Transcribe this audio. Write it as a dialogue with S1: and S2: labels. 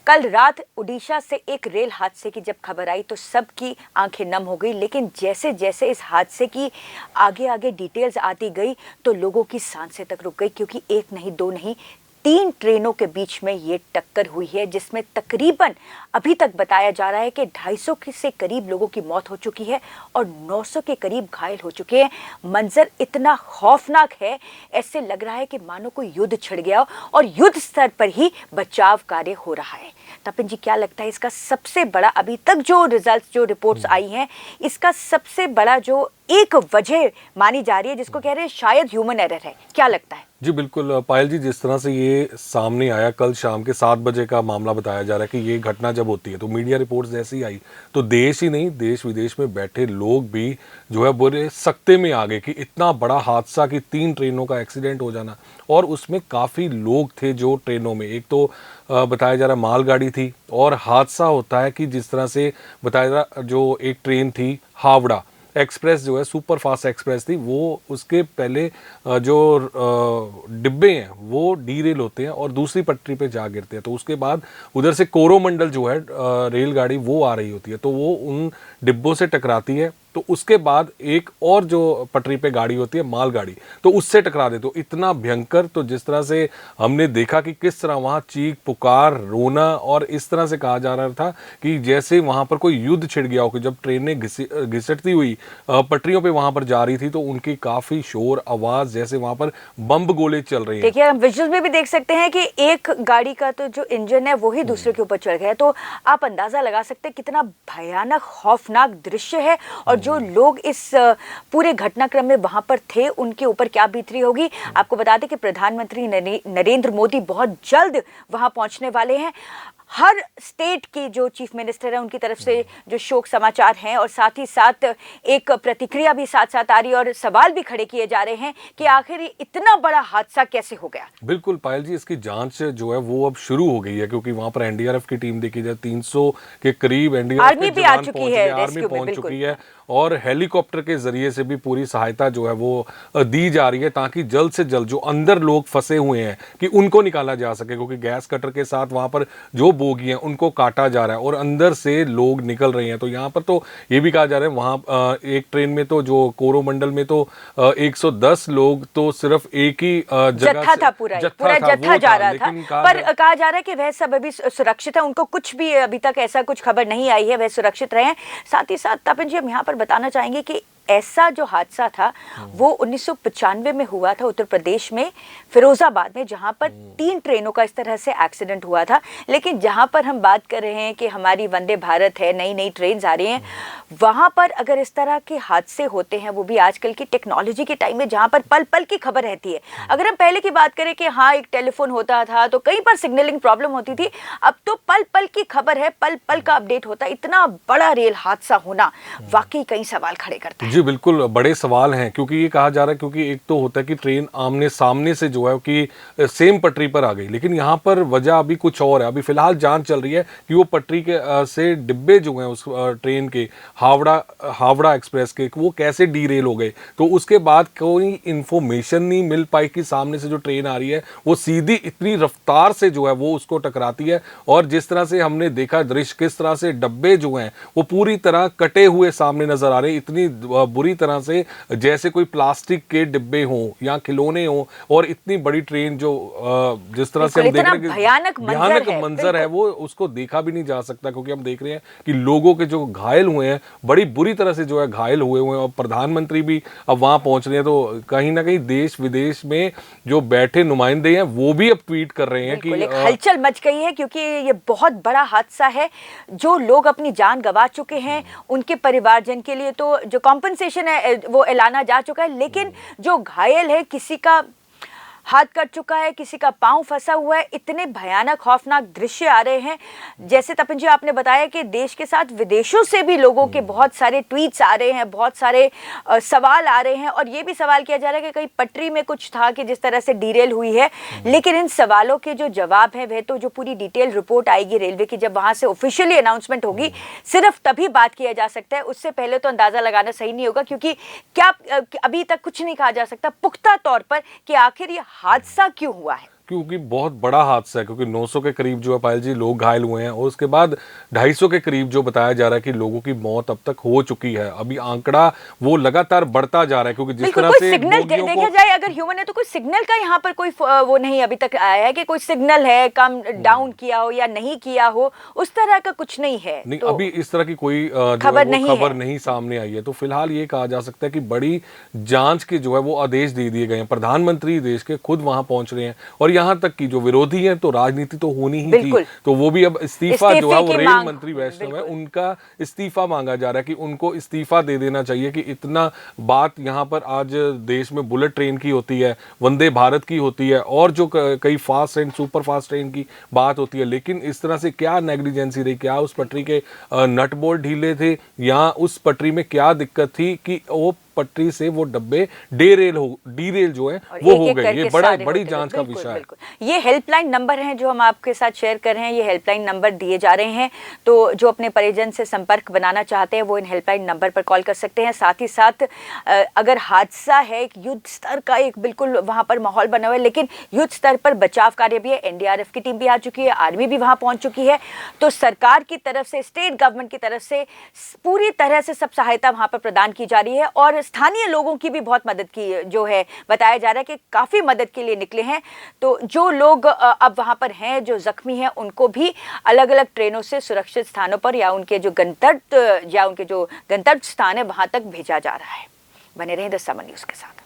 S1: कल रात उड़ीसा से एक रेल हादसे की जब खबर आई तो सबकी आंखें नम हो गई, लेकिन जैसे जैसे इस हादसे की आगे आगे डिटेल्स आती गई तो लोगों की सांसें तक रुक गई, क्योंकि एक नहीं दो नहीं 3 ट्रेनों के बीच में ये टक्कर हुई है, जिसमें तकरीबन अभी तक बताया जा रहा है कि 250 से करीब लोगों की मौत हो चुकी है और 900 के करीब घायल हो चुके हैं। मंजर इतना खौफनाक है, ऐसे लग रहा है कि मानो कोई युद्ध छिड़ गया और युद्ध स्तर पर ही बचाव कार्य हो रहा है। तपिन जी, क्या लगता है इसका सबसे बड़ा, अभी तक जो रिजल्ट्स जो रिपोर्ट्स आई हैं, इसका सबसे बड़ा जो एक वजह मानी जा रही है जिसको कह रहे हैं शायद ह्यूमन एरर है, क्या लगता है?
S2: जी बिल्कुल पायल जी, जिस तरह से ये सामने आया, कल शाम के 7 बजे का मामला बताया जा रहा है कि ये घटना जब होती है तो मीडिया रिपोर्ट्स जैसे ही आई तो देश ही नहीं, देश विदेश में बैठे लोग भी जो है बुरे सकते में आ गए कि इतना बड़ा हादसा कि 3 ट्रेनों का एक्सीडेंट हो जाना, और उसमें काफ़ी लोग थे जो ट्रेनों में, एक तो बताया जा रहा मालगाड़ी थी, और हादसा होता है कि जिस तरह से बताया जा रहा जो एक ट्रेन थी हावड़ा एक्सप्रेस जो है सुपर फास्ट एक्सप्रेस थी, वो उसके पहले जो डिब्बे हैं वो डीरेल होते हैं और दूसरी पटरी पे जा गिरते हैं, तो उसके बाद उधर से कोरोमंडल जो है रेलगाड़ी वो आ रही होती है तो वो उन डिब्बों से टकराती है, तो उसके बाद एक और जो पटरी पे गाड़ी होती है मालगाड़ी, तो उससे टकरा दे, तो इतना भयंकर, तो जिस तरह से हमने देखा कि किस तरह वहाँ चीख पुकार रोना, और इस तरह से कहा जा रहा था कि जैसे वहाँ पर कोई युद्ध छिड़ गया हो कि जब ट्रेनें घिसटती हुई पटरियों पे वहाँ पर जा रही थी तो उनकी काफ़ी शोर आवाज़, जैसे वहाँ पर बम गोले चल रहे हैं।
S1: देखिए, हम विजुअल में भी देख सकते हैं कि एक गाड़ी का तो जो इंजन है वही दूसरे के ऊपर चढ़ गया, तो आप अंदाजा लगा सकते हैं कितना भयानक खौफनाक दृश्य है, और जो लोग इस पूरे घटनाक्रम में वहां पर थे उनके ऊपर क्या बीत रही होगी। आपको बता दें कि प्रधानमंत्री नरेंद्र मोदी बहुत जल्द वहां पहुंचने वाले हैं। हर स्टेट की जो चीफ मिनिस्टर है उनकी तरफ से जो शोक समाचार हैं, और साथ ही साथ एक प्रतिक्रिया भी साथ साथ आ रही है और सवाल भी खड़े किए जा रहे हैं कि आखिर इतना बड़ा हादसा कैसे हो गया।
S2: बिल्कुल पायल जी, इसकी जांच जो है वो अब शुरू हो गई है, क्योंकि वहां पर एनडीआरएफ की टीम देखी जाए 300 के करीब एनडीआरएफ
S1: आर्मी भी आ चुकी है,
S2: आर्मी पहुंच चुकी है, और हेलीकॉप्टर के जरिए से भी पूरी सहायता जो है वो दी जा रही है ताकि जल्द से जल्द जो अंदर लोग फंसे हुए हैं कि उनको निकाला जा सके, क्योंकि गैस कटर के साथ वहां पर जो बोगी हैं उनको काटा जा रहा है और अंदर से लोग निकल रहे हैं। तो यहाँ पर तो ये भी कहा जा रहा है वहाँ एक ट्रेन में तो जो कोरोमंडल में तो 110 लोग तो सिर्फ एक ही
S1: जत्था था, पूरा जत्था जा रहा था, पर कहा जा रहा है कि वह सब अभी सुरक्षित है, उनको कुछ भी अभी तक ऐसा कुछ खबर नहीं आई है, वह सुरक्षित रहे हैं। साथ ही साथ तपिन जी, हम यहाँ पर बताना चाहेंगे कि ऐसा जो हादसा था वो 1995 में हुआ था उत्तर प्रदेश में फिरोजाबाद में, जहां पर 3 ट्रेनों का इस तरह से एक्सीडेंट हुआ था। लेकिन जहां पर हम बात कर रहे हैं कि हमारी वंदे भारत है, नई नई ट्रेन आ रही हैं, वहां पर अगर इस तरह के हादसे होते हैं, वो भी आजकल की टेक्नोलॉजी के टाइम में जहां पर पल पल की खबर रहती है। अगर हम पहले की बात करें कि हाँ एक टेलीफोन होता था तो कई बार सिग्नलिंग प्रॉब्लम होती थी, अब तो पल पल की खबर है, पल पल का अपडेट होता है। इतना बड़ा रेल हादसा होना वाकई कई सवाल खड़े करता है।
S2: जी बिल्कुल, बड़े सवाल हैं, क्योंकि ये कहा जा रहा है, क्योंकि एक तो होता है कि ट्रेन आमने सामने से जो है कि सेम पटरी पर आ गई, लेकिन यहाँ पर वजह अभी कुछ और है। अभी फिलहाल जांच चल रही है कि वो पटरी के से डिब्बे जो हैं उस ट्रेन के हावड़ा एक्सप्रेस के, वो कैसे डीरेल हो गए, तो उसके बाद कोई इंफॉर्मेशन नहीं मिल पाई कि सामने से जो ट्रेन आ रही है वो सीधी इतनी रफ्तार से जो है वो उसको टकराती है, और जिस तरह से हमने देखा दृश्य, किस तरह से डब्बे जो हैं वो पूरी तरह कटे हुए सामने नजर आ रहे हैं, इतनी बुरी तरह से जैसे कोई प्लास्टिक के डिब्बे हों या खिलौने हों, और इतनी बड़ी ट्रेन जो जिस तरह से हम देख रहे हैं
S1: भयानक
S2: मंजर है वो उसको देखा भी नहीं जा सकता, क्योंकि हम देख रहे हैं कि लोगों के जो घायल हुए हैं बड़ी बुरी तरह से जो है घायल हुए हैं, और प्रधानमंत्री भी अब वहां पहुंच रहे हैं, तो कहीं ना कहीं देश विदेश में जो बैठे नुमाइंदे हैं वो भी अब ट्वीट कर रहे हैं कि
S1: हलचल मच गई है, क्योंकि ये बहुत बड़ा हादसा है। जो लोग अपनी जान गंवा चुके हैं उनके परिवारजन के लिए तो जो कॉम्पनसेशन है वो ऐलाना जा चुका है, लेकिन जो घायल है, किसी का हाथ कट चुका है, किसी का पांव फंसा हुआ है, इतने भयानक खौफनाक दृश्य आ रहे हैं। जैसे तपन जी आपने बताया कि देश के साथ विदेशों से भी लोगों के बहुत सारे ट्वीट्स आ रहे हैं, बहुत सारे सवाल आ रहे हैं, और ये भी सवाल किया जा रहा है कि कहीं पटरी में कुछ था कि जिस तरह से डीरेल हुई है। लेकिन इन सवालों के जो जवाब है वह तो जो पूरी डिटेल रिपोर्ट आएगी रेलवे की, जब वहां से ऑफिशियली अनाउंसमेंट होगी, सिर्फ तभी बात किया जा सकता है। उससे पहले तो अंदाजा लगाना सही नहीं होगा, क्योंकि क्या अभी तक कुछ नहीं कहा जा सकता पुख्ता तौर पर कि आखिर ये हादसा क्यों हुआ है।
S2: क्योंकि बहुत बड़ा हादसा है, क्योंकि 900 के करीब जो है पायल जी लोग घायल हुए हैं और उसके बाद 250 के करीब जो बताया जा रहा है कि लोगों की मौत अब तक हो चुकी है। अभी आंकड़ा वो लगातार बढ़ता जा रहा है, क्योंकि जिस तरह से
S1: सिग्नल देखा जाए अगर ह्यूमन है तो कोई सिग्नल का यहाँ पर कोई वो नहीं अभी तक आया है कि कोई सिग्नल है कम डाउन किया हो या नहीं किया हो, उस तरह का कुछ नहीं है।
S2: नहीं,
S1: तो
S2: अभी इस तरह की कोई
S1: खबर
S2: नहीं सामने आई है। तो फिलहाल ये कहा जा सकता है कि बड़ी जांच के जो है वो आदेश दे दिए गए हैं। प्रधानमंत्री देश के खुद वहां पहुंच रहे हैं और यहाँ तक कि जो विरोधी हैं तो राजनीति तो होनी ही थी, तो वो भी अब इस्तीफा जो है वो रेल मंत्री वैष्णव है उनका इस्तीफा मांगा जा रहा है कि उनको इस्तीफा दे देना चाहिए। कि इतना बात यहाँ पर आज देश में बुलेट ट्रेन की होती है, वंदे भारत की होती है और जो कई fast and super fast train की बात होती है, लेकिन इस तरह से क्या नेग्लिजेंसी रही, क्या उस पटरी के नट बोल्ट ढीले थे या उस पटरी में क्या दिक्कत थी कि वो पटरी से वो डब्बे डीरेल जो है वो हो गए। ये बड़ी जांच का विषय है।
S1: ये हेल्पलाइन नंबर हैं जो हम आपके साथ शेयर कर रहे हैं, ये हेल्पलाइन नंबर दिए जा रहे हैं, तो जो अपने परिजन से संपर्क बनाना चाहते हैं वो इन हेल्पलाइन नंबर पर कॉल कर सकते हैं। साथ ही साथ अगर हादसा है, एक युद्ध स्तर का एक बिल्कुल वहां पर माहौल बना हुआ है, लेकिन युद्ध स्तर पर बचाव कार्य भी है, एनडीआरएफ की टीम भी आ चुकी है, आर्मी भी वहां पहुंच चुकी है। तो सरकार की तरफ से, स्टेट गवर्नमेंट की तरफ से पूरी तरह से सब सहायता वहां पर प्रदान की जा रही है और स्थानीय लोगों की भी बहुत मदद की जो है बताया जा रहा है कि काफी मदद के लिए निकले हैं। तो जो लोग अब वहां पर हैं, जो जख्मी हैं, उनको भी अलग अलग ट्रेनों से सुरक्षित स्थानों पर या उनके जो गंतव्य स्थान है वहां तक भेजा जा रहा है। बने रहें द समर न्यूज़ के साथ।